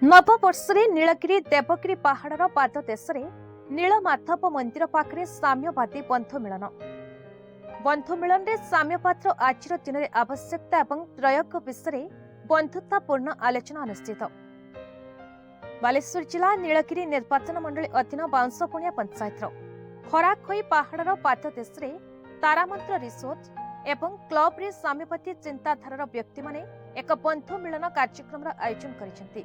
नववर्षे नीलगिरी देवगिरी पहाड़र पाददेश नीलमाधव मंदिर पाखरे साम्यवादी बंधुमिलन में साम्यवादर आज दिन में आवश्यकता और प्रयोग विषय बंधुतापूर्ण आलोचना अनुष्ठित। बालेश्वर जिला नीलगिरी निर्वाचन मंडली अधीन बाउंशपुणिया पंचायतर खराखोई पहाड़र पाददेश तारामंत्र रिसोर्ट एवं क्लब रे साम्यवादी चिंताधारार व्यक्ति माने एक बंधु मिलन कार्यक्रम आयोजन करिसेंती।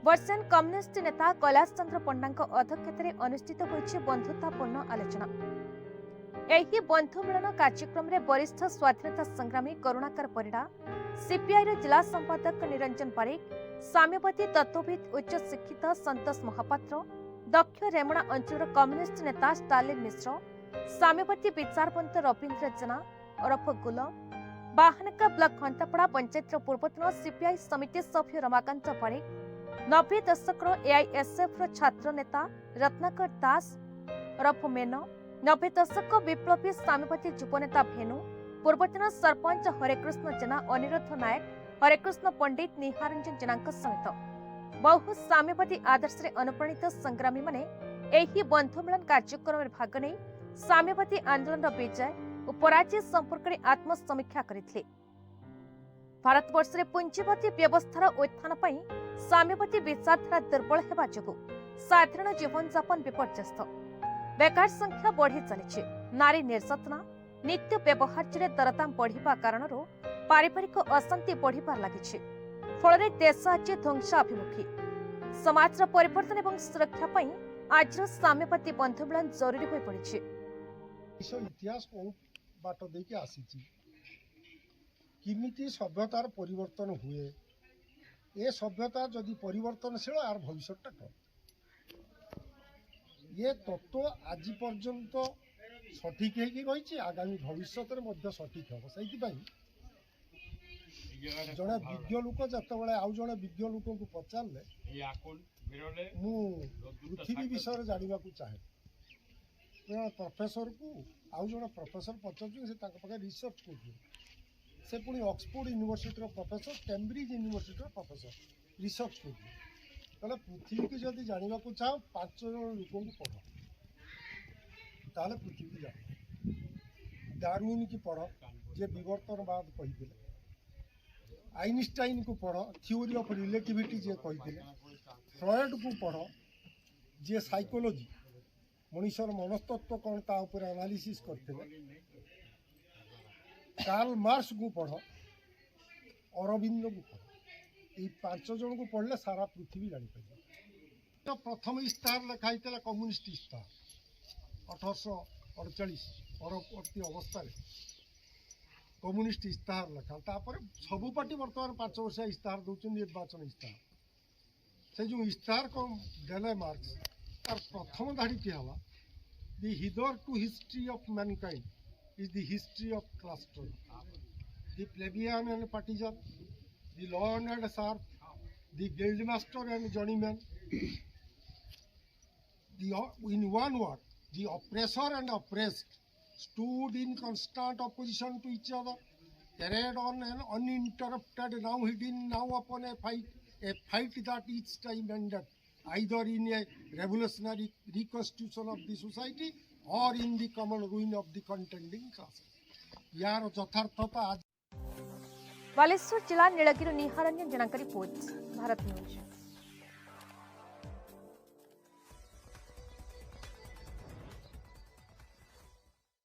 वर्षन कम्युनिस्ट नेता कैलाश चंद्र पंडा अध्यक्षतार अनुष्ठित होइछि बंधुतापूर्ण आलोचना। एही बंधु मिलन कार्यक्रम रे वरिष्ठ स्वाधीनता संग्रामी करुणाकर परिडा, सीपीआई जिला संपादक निरंजन पारिक, साम्यवादी तत्वविद उच्च शिक्षित संतोष महापात्र, दक्ष रेमुणा अंचल कम्युनिस्ट नेता स्टालिन मिश्र, साम्यवादी विचारवंत रवींद्र जेना ओरफ गुल, बाहनका ब्लॉक खंतापड़ा पंचायत पूर्वतन सीपीआई समिति सभ्य रमाकांत पारिक, 90 दशक एआईएसएफ छात्र नेता रत्नाकर दास ओरफ मेनो, 90 दशक विप्लवी साम्यवादी युवनेता भेनु, पूर्वतन सरपंच हरेकृष्ण जेना अनिरुद्ध नायक, हरेकृष्ण पंडित निहारंजन जेना समेत बहु साम्यवादी आदर्श अनुप्राणित संग्रामी माने एही बंधुमिलन कार्यक्रम में भाग नहीं साम्यवादी आंदोलन विजय और पराजय संपर्क में आत्मसमीक्षा करथिले। भारतवर्ष में पुंजीवादी व्यवस्थार उत्थान पर साम्यवादी विचारधारा दुर्बल होगा जो साधारण जीवन जापन विपर्यस्त, बेकार संख्या बढ़ी चली, नारी निर्यातना नित्य व्यवहार्य दरदाम बढ़िबा कारण पारिवारिक अशांति बढ़िबार लागिछि। फल देश आज ध्वंसाभिमुखी। समाज परिवर्तन एवं सुरक्षा पई आज साम्यवादी बंधुमिलन जरूरी हो पड़ी। इतिहास बहुत बाट देके आसीची किमिति सभ्यतार परिवर्तन हुए, ये सभ्यता जदि परिवर्तनशील आर भविष्यटा कौन, ये तत्व आज पर्यंत सठिक रही, आगामी भविष्य में सठिक हम से जड़े विज्ञ लोक जो आउ जड़े विज्ञ लोक को पचारे पृथ्वी विषय जानवा चाहे प्रोफेसर को आउ जड़े प्रोफेसर पचार रिसर्च कर पुणी Oxford university professor, Cambridge university professor research कर पृथ्वी की जब जानवा चाह 5 जन लोक को पढ़ ताले पृथ्वी जान। डार्विन की पढ़ जे विवर्तनवाद कही, आइनस्टाइन को पढ़ थ्योरी ऑफ रिलेटिविटी जे कही, फ्रॉयड को पढ़ जे साइकोलॉजी मनुष्यर मनस्तत्व कौन ता ऊपर एनालिसिस करते, कार्ल मार्क्स को पढ़, अरविंद को पढ़, ये 5 जन को पढ़ले सारा पृथ्वी जापर। तो प्रथम इस्तार लिखाई कम्युनिस्ट इस्तार 1848 परवर्ती अवस्था कम्युनिस्ट इस्तार लिखा, सबू पार्टी बर्तमान 5 वर्ष इस्तार दौरान निर्वाचन इस्तार से जो इस्तार को देले मार्क्स तार प्रथम धाड़ी हवा दि hitherto history of mankind is the history of class struggle. The plebeian and partisan, the law and serf, the guildmaster and journeyman. In one word, the oppressor and oppressed stood in constant opposition to each other, carried on an uninterrupted, now hidden, now upon a fight that each time ended either in a revolutionary reconstitution of the society or in the common ruin of the contending classes. यार यथार्थता। बालेश्वर जिला नीलगिरी निहारंजन जनक report, Bharat news.